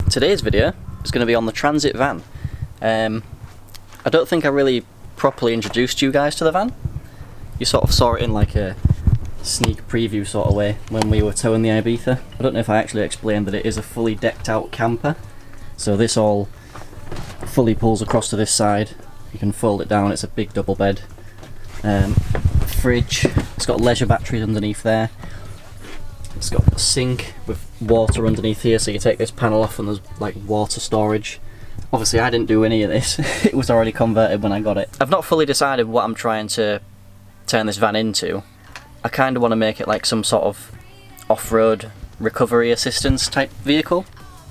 Today's video is going to be on the Transit van. I don't think I really properly introduced you guys to the van. You sort of saw it in like a sneak preview sort of way when we were towing the Ibiza. I don't know if I actually explained that it is a fully decked out camper. So this all fully pulls across to this side. You can fold it down, it's a big double bed. Fridge, it's got leisure batteries underneath there. It's got a sink with water underneath here, so you take this panel off and there's like water storage. Obviously I didn't do any of this, it was already converted when I got it. I've not fully decided what I'm trying to turn this van into. I kind of want to make it like some sort of off-road recovery assistance type vehicle.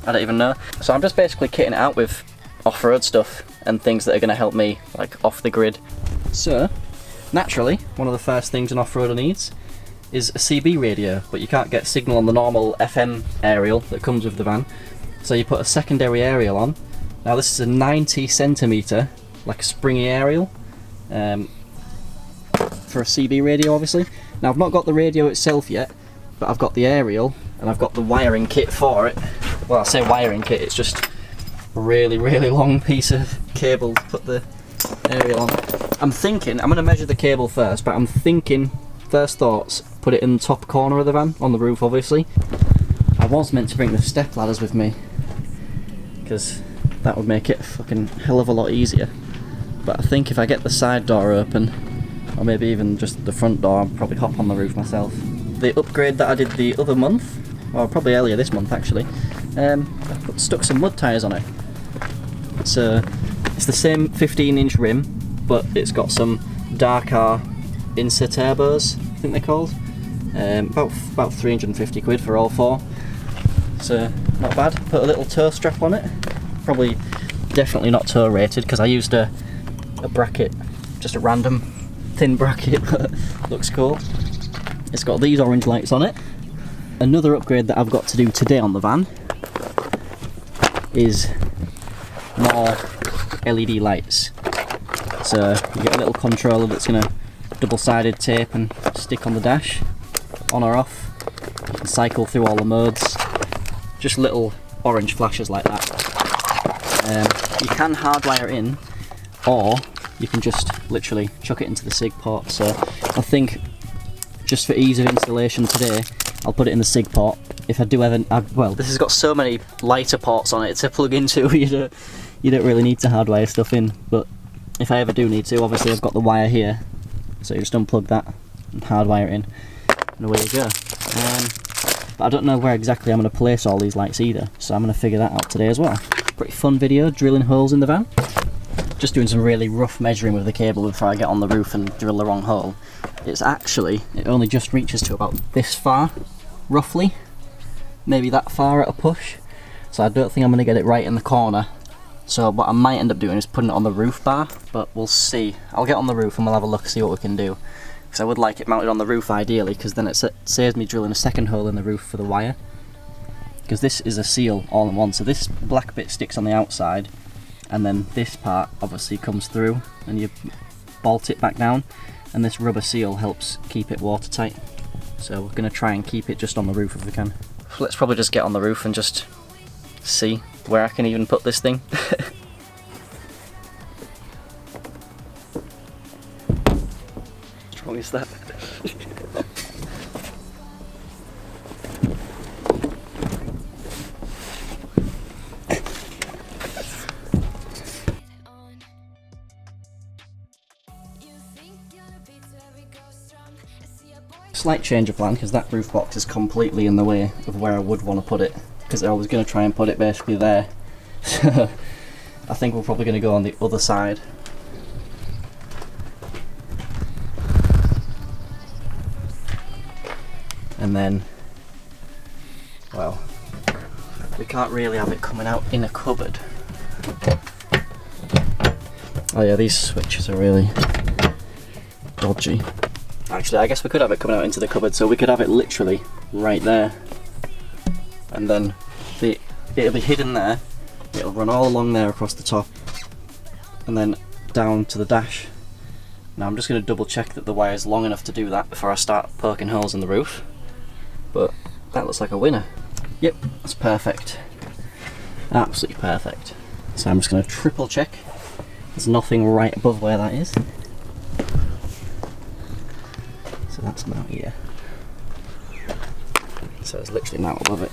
I don't even know. So I'm just basically kitting it out with off-road stuff and things that are going to help me like off the grid. So naturally, one of the first things an off-roader needs is a CB radio, but you can't get signal on the normal FM aerial that comes with the van, so you put a secondary aerial on. Now this is a 90cm, like a springy aerial, for a CB radio obviously. Now I've not got the radio itself yet, but I've got the aerial and I've got the wiring kit for it. Well, I say wiring kit, it's just a really long piece of cable to put the aerial on. I'm going to measure the cable first, but I'm thinking, first thoughts, put it in the top corner of the van, on the roof obviously. I was meant to bring the step ladders with me, because that would make it a fucking hell of a lot easier. But I think if I get the side door open, or maybe even just the front door, I'll probably hop on the roof myself. The upgrade that I did the other month, or probably earlier this month actually, I stuck some mud tyres on it. So it's the same 15-inch rim, but it's got some Dakar Insa turbos, I think they're called. About 350 quid for all four. So not bad. Put a little tow strap on it. Probably definitely not tow rated because I used a bracket, just a random thin bracket, but looks cool. It's got these orange lights on it. Another upgrade that I've got to do today on the van is more LED lights. So you get a little controller that's going to double-sided tape and stick on the dash, on or off. You can cycle through all the modes. Just little orange flashes like that. You can hardwire in, or you can just literally chuck it into the SIG port. So I think just for ease of installation today, I'll put it in the SIG port. If I do ever, well, this has got so many lighter ports on it to plug into, you don't really need to hardwire stuff in. But if I ever do need to, obviously I've got the wire here, so you just unplug that and hardwire it in, and away you go. But I don't know where exactly I'm going to place all these lights either, so I'm going to figure that out today as well. Pretty fun video, drilling holes in the van. Just doing some really rough measuring with the cable before I get on the roof and drill the wrong hole. It only just reaches to about this far, roughly. Maybe that far at a push. So I don't think I'm going to get it right in the corner. So what I might end up doing is putting it on the roof bar, but we'll see. I'll get on the roof and we'll have a look, see what we can do. Because I would like it mounted on the roof ideally, because then it saves me drilling a second hole in the roof for the wire. Because this is a seal all in one, so this black bit sticks on the outside, and then this part obviously comes through, and you bolt it back down, and this rubber seal helps keep it watertight. So we're going to try and keep it just on the roof if we can. Let's probably just get on the roof and just see where I can even put this thing. What's wrong is that? Slight change of plan, because that roof box is completely in the way of where I would want to put it, because I was going to try and put it basically there. So I think we're probably going to go on the other side. And then, well, we can't really have it coming out in a cupboard. Oh yeah, these switches are really dodgy. Actually, I guess we could have it coming out into the cupboard, so we could have it literally right there. And then it'll be hidden there, it'll run all along there across the top, and then down to the dash. Now I'm just going to double check that the wire is long enough to do that before I start poking holes in the roof. But that looks like a winner. Yep, that's perfect. Absolutely perfect. So I'm just going to triple check. There's nothing right above where that is. So that's about here. So it's literally now above it.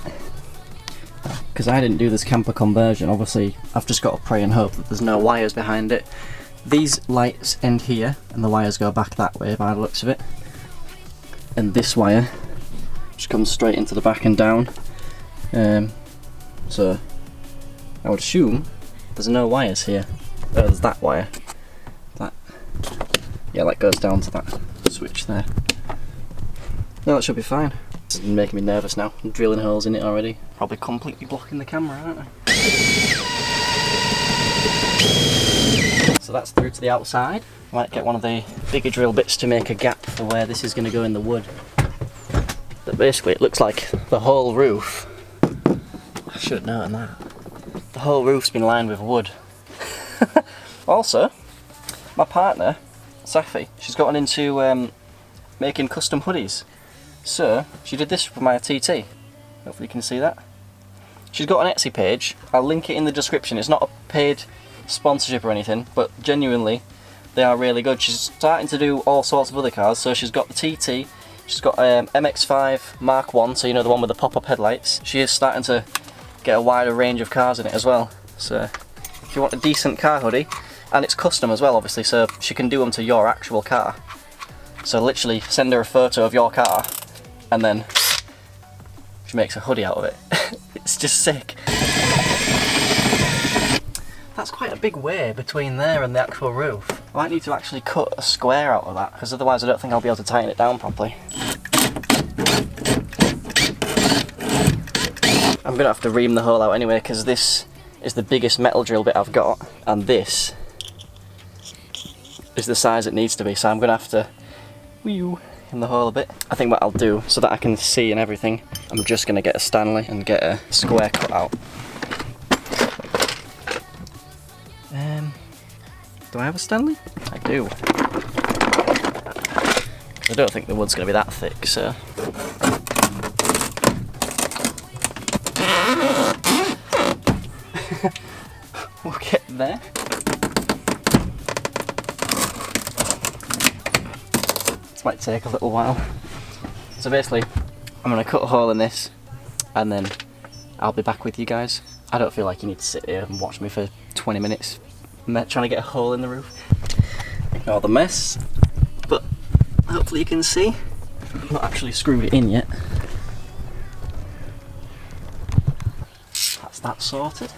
Because I didn't do this camper conversion, obviously I've just got to pray and hope that there's no wires behind it. These lights end here and the wires go back that way by the looks of it. And this wire just comes straight into the back and down. So I would assume there's no wires here. Oh, there's that wire. That, yeah, that goes down to that switch there. No, that should be fine. This is making me nervous now. I'm drilling holes in it already. Probably completely blocking the camera, aren't I? So that's through to the outside. I might get one of the bigger drill bits to make a gap for where this is going to go in the wood. But basically it looks like the whole roof, I should have known that, the whole roof's been lined with wood. Also, my partner, Safi, she's gotten into making custom hoodies. So, she did this for my TT. Hopefully you can see that. She's got an Etsy page. I'll link it in the description. It's not a paid sponsorship or anything, but genuinely, they are really good. She's starting to do all sorts of other cars. So she's got the TT, she's got MX-5 Mark 1, so you know, the one with the pop-up headlights. She is starting to get a wider range of cars in it as well. So, if you want a decent car hoodie, and it's custom as well, obviously, so she can do them to your actual car. So literally send her a photo of your car, and then she makes a hoodie out of it. It's just sick. That's quite a big way between there and the actual roof. I might need to actually cut a square out of that, because otherwise I don't think I'll be able to tighten it down properly. I'm going to have to ream the hole out anyway, because this is the biggest metal drill bit I've got, and this is the size it needs to be, so I'm going to have to wheel in the hole a bit. I think what I'll do, so that I can see and everything, I'm just going to get a Stanley and get a square cut out. Do I have a Stanley? I do. I don't think the wood's going to be that thick, so... We'll get there. This might take a little while. So basically, I'm going to cut a hole in this, and then I'll be back with you guys. I don't feel like you need to sit here and watch me for 20 minutes trying to get a hole in the roof. Ignore the mess, but hopefully you can see. I've not actually screwed it in yet. That's that sorted.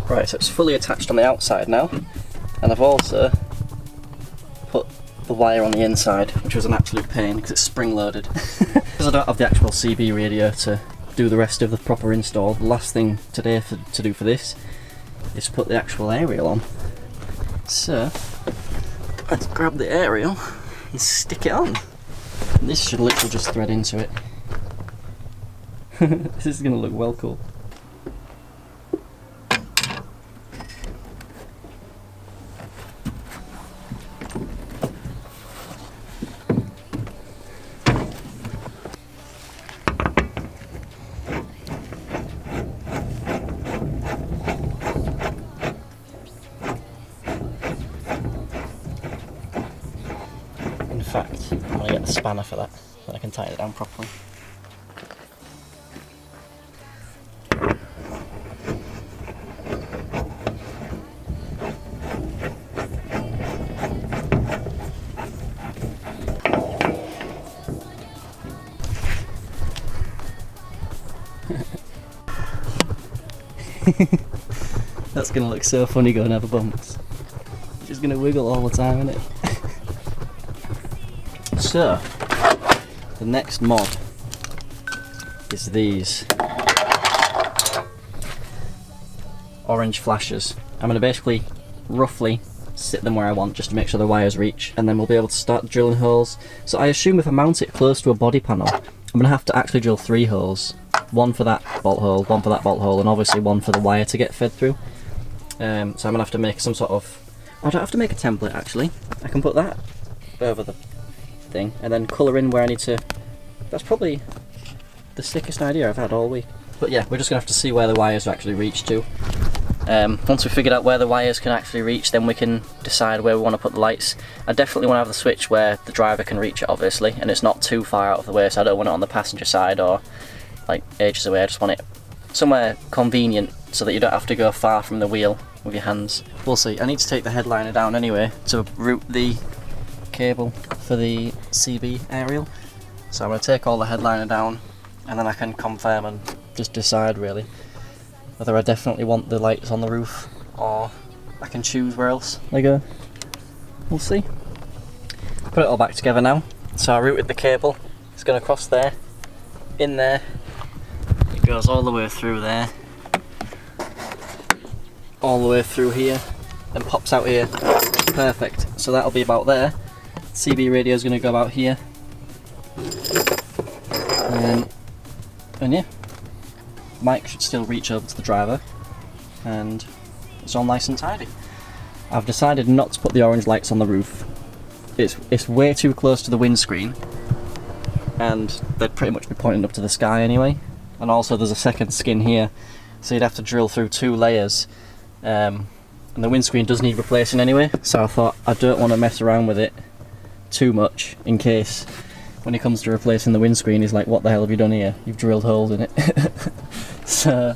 Right, so it's fully attached on the outside now, and I've also put the wire on the inside, which was an absolute pain because it's spring loaded. Because I don't have the actual CB radio to do the rest of the proper install, the last thing today to do for this is put the actual aerial on. So let's grab the aerial and stick it on. And this should literally just thread into it. This is going to look well cool. In fact, I'm going to get the spanner for that, so I can tighten it down properly. That's going to look so funny going over bumps. It's just going to wiggle all the time, isn't it? So, the next mod is these orange flashers. I'm going to basically roughly sit them where I want just to make sure the wires reach, and then we'll be able to start drilling holes. So I assume if I mount it close to a body panel, I'm going to have to actually drill 3 holes. One for that bolt hole, one for that bolt hole, and obviously one for the wire to get fed through. So I'm going to have to make some sort of... I don't have to make a template actually. I can put that over the thing and then colour in where I need to... That's probably the sickest idea I've had all week. But yeah, we're just gonna have to see where the wires actually reach to. Once we figured out where the wires can actually reach, then we can decide where we want to put the lights. I definitely want to have the switch where the driver can reach it, obviously, and it's not too far out of the way, so I don't want it on the passenger side or like ages away. I just want it somewhere convenient so that you don't have to go far from the wheel with your hands. We'll see. I need to take the headliner down anyway to route the cable for the CB aerial. So I'm going to take all the headliner down and then I can confirm and just decide really whether I definitely want the lights on the roof or I can choose where else they go. We'll see. Put it all back together now. So I routed the cable. It's going to cross there, in there. It goes all the way through there, all the way through here, and pops out here. Perfect. So that'll be about there. CB radio is going to go about here. And yeah, mic should still reach over to the driver, and it's all nice and tidy. I've decided not to put the orange lights on the roof. It's way too close to the windscreen, and they'd pretty much be pointing up to the sky anyway. And also there's a second skin here, so you'd have to drill through 2 layers. And the windscreen does need replacing anyway, so I thought I don't want to mess around with it too much in case when it comes to replacing the windscreen he's like, what the hell have you done here? You've drilled holes in it. So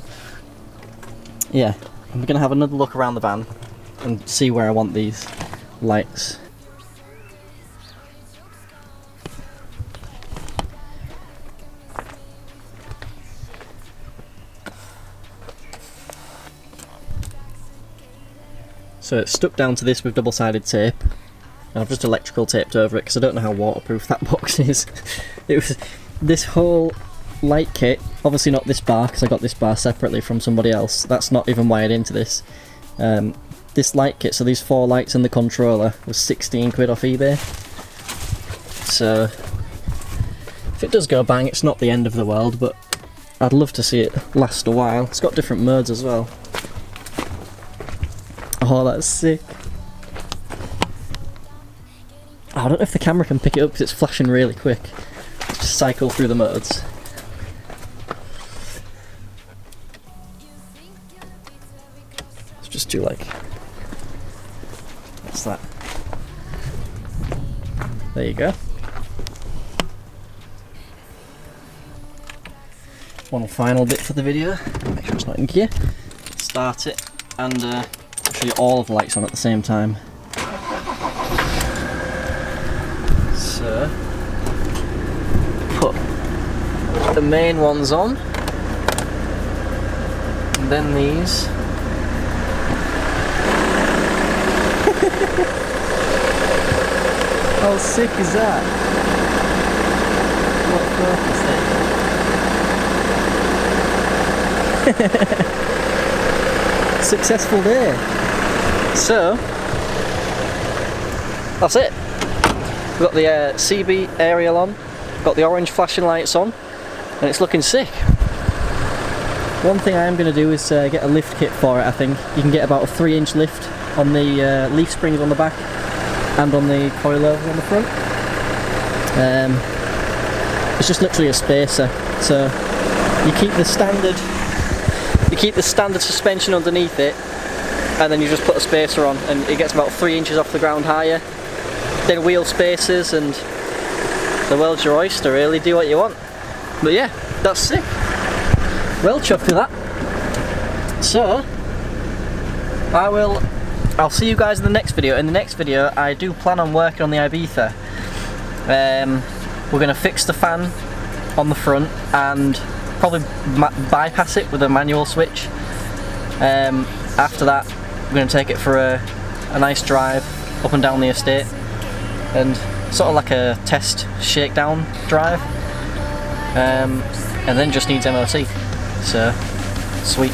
yeah, I'm going to have another look around the van and see where I want these lights. So it's stuck down to this with double-sided tape, and I've just electrical taped over it because I don't know how waterproof that box is. It was this whole light kit, obviously not this bar because I got this bar separately from somebody else, that's not even wired into this. This light kit, so these 4 lights and the controller, was 16 quid off eBay. So if it does go bang, it's not the end of the world, but I'd love to see it last a while. It's got different modes as well. Oh, that's sick. Oh, I don't know if the camera can pick it up because it's flashing really quick. Let's just cycle through the modes. Let's just do like... what's that? There you go. One final bit for the video. Make sure it's not in gear. Start it and show you all of the lights on at the same time. So, put the main ones on, and then these. How sick is that? What focus is? Successful day. So, that's it. We've got the CB aerial on, got the orange flashing lights on, and it's looking sick. One thing I am going to do is get a lift kit for it. I think you can get about a 3-inch lift on the leaf springs on the back and on the coilovers on the front. It's just literally a spacer, so you keep the standard suspension underneath it, and then you just put a spacer on, and it gets about 3 inches off the ground higher. Then wheel spacers, and the world's your oyster, really. Do what you want. But yeah, that's sick. Well chuffed with that. So I'll see you guys in the next video. In the next video I do plan on working on the Ibiza. We're going to fix the fan on the front and probably bypass it with a manual switch. After that we're going to take it for a nice drive up and down the estate, and sort of like a test shakedown drive, and then just needs MOT. So sweet.